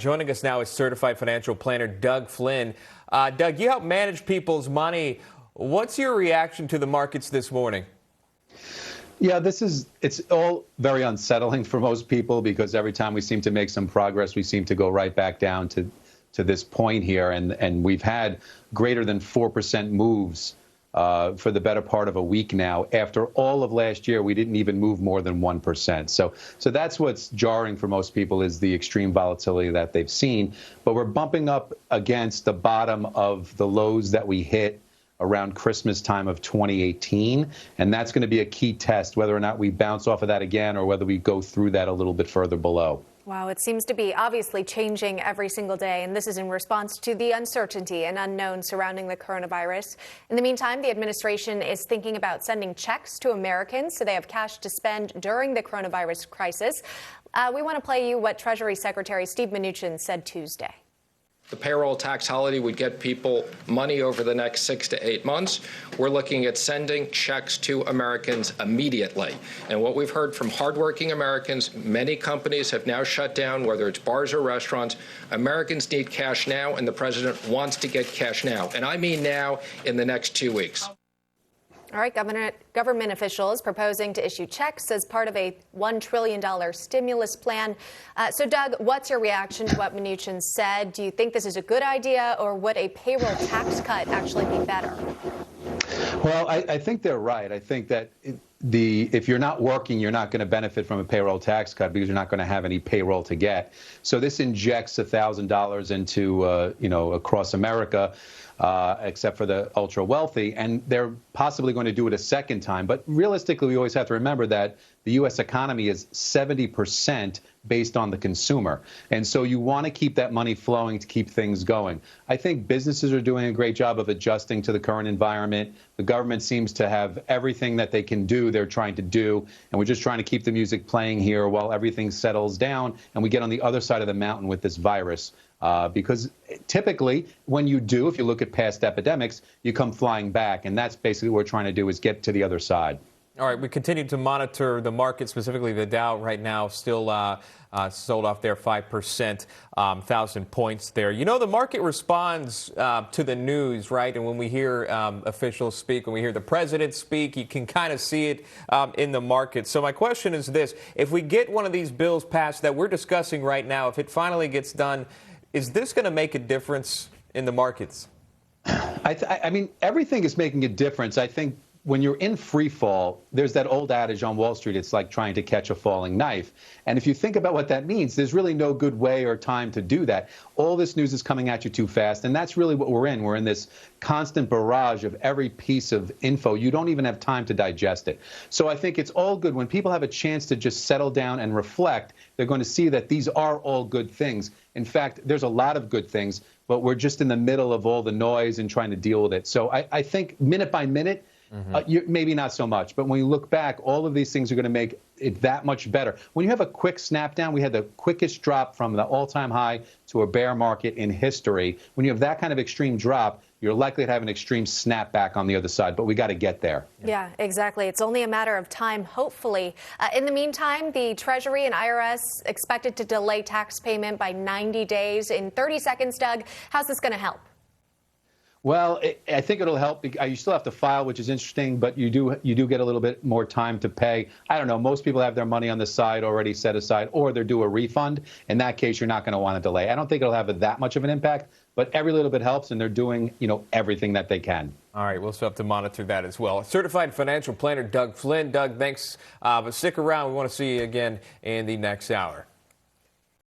Joining us now is certified financial planner Doug Flynn. Doug, you help manage people's money. What's your reaction to the markets this morning? Yeah, it's all very unsettling for most people because every time we seem to make some progress, we seem to go right back down to this point here. And we've had greater than 4% moves for the better part of a week now. After all of last year, we didn't even move more than 1%. So that's what's jarring for most people is the extreme volatility that they've seen. But we're bumping up against the bottom of the lows that we hit around Christmas time of 2018. And that's going to be a key test, whether or not we bounce off of that again or whether we go through that a little bit further below. Wow, it seems to be obviously changing every single day, and this is in response to the uncertainty and unknown surrounding the coronavirus. In the meantime, the administration is thinking about sending checks to Americans so they have cash to spend during the coronavirus crisis. We want to play you what Treasury Secretary Steve Mnuchin said Tuesday. The payroll tax holiday would get people money over the next 6 to 8 months. We're looking at sending checks to Americans immediately. And what we've heard from hardworking Americans, many companies have now shut down, whether it's bars or restaurants. Americans need cash now, and the president wants to get cash now. And I mean now, in the next 2 weeks. All right, government officials proposing to issue checks as part of a $1 trillion stimulus plan. So, Doug, what's your reaction to what Mnuchin said? Do you think this is a good idea, or would a payroll tax cut actually be better? Well, I think they're right. I think that if you're not working, you're not going to benefit from a payroll tax cut because you're not going to have any payroll to get. So this injects $1,000 into, across America, except for the ultra wealthy. And they're possibly going to do it a second time. But realistically, we always have to remember that the U.S. economy is 70% based on the consumer. And so you want to keep that money flowing to keep things going. I think businesses are doing a great job of adjusting to the current environment. The government seems to have everything that they can do, they're trying to do. And we're just trying to keep the music playing here while everything settles down and we get on the other side of the mountain with this virus. Because typically, when you do, if you look at past epidemics, you come flying back. And that's basically what we're trying to do is get to the other side. All right, we continue to monitor the market, specifically the Dow right now, still sold off there 5%, 1,000 points there. You know, the market responds to the news, right? And when we hear officials speak, when we hear the president speak, you can kind of see it in the market. So my question is this. If we get one of these bills passed that we're discussing right now, if it finally gets done, is this going to make a difference in the markets? I mean, everything is making a difference. I think when you're in free fall, there's that old adage on Wall Street, it's like trying to catch a falling knife. And if you think about what that means, there's really no good way or time to do that. All this news is coming at you too fast. And that's really what we're in. We're in this constant barrage of every piece of info. You don't even have time to digest it. So I think it's all good. When people have a chance to just settle down and reflect, they're going to see that these are all good things. In fact, there's a lot of good things, but we're just in the middle of all the noise and trying to deal with it. So I think minute by minute, maybe not so much. But when you look back, all of these things are going to make it that much better. When you have a quick snap down, we had the quickest drop from the all-time high to a bear market in history. When you have that kind of extreme drop, you're likely to have an extreme snapback on the other side. But we got to get there. Yeah, exactly. It's only a matter of time, hopefully. In the meantime, the Treasury and IRS expected to delay tax payment by 90 days. In 30 seconds, Doug, how's this going to help? Well, I think it'll help. You still have to file, which is interesting, but you do get a little bit more time to pay. I don't know. Most people have their money on the side already set aside, or they're due a refund. In that case, you're not going to want to delay. I don't think it'll have that much of an impact, but every little bit helps, and they're doing, everything that they can. All right, we'll still have to monitor that as well. Certified financial planner Doug Flynn. Doug, thanks. But stick around. We want to see you again in the next hour.